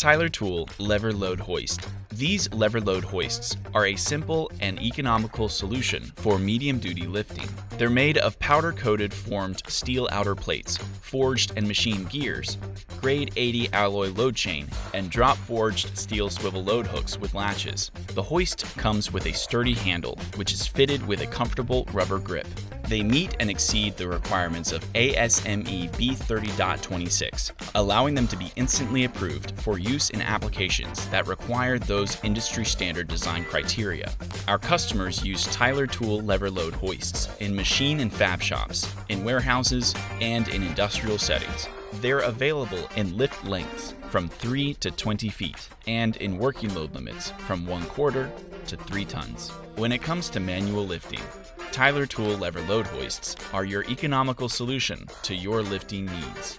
Tyler Tool Lever Load Hoist. These lever load hoists are a simple and economical solution for medium-duty lifting. They're made of powder-coated formed steel outer plates, forged and machined gears, grade 80 alloy load chain, and drop-forged steel swivel load hooks with latches. The hoist comes with a sturdy handle, which is fitted with a comfortable rubber grip. They meet and exceed the requirements of ASME B30.26, allowing them to be instantly approved for use in applications that require those industry-standard design criteria. Our customers use Tyler Tool lever load hoists in machine and fab shops, in warehouses, and in industrial settings. They're available in lift lengths from 3 to 20 feet and in working load limits from 1/4 to 3 tons. When it comes to manual lifting, Tyler Tool lever load hoists are your economical solution to your lifting needs.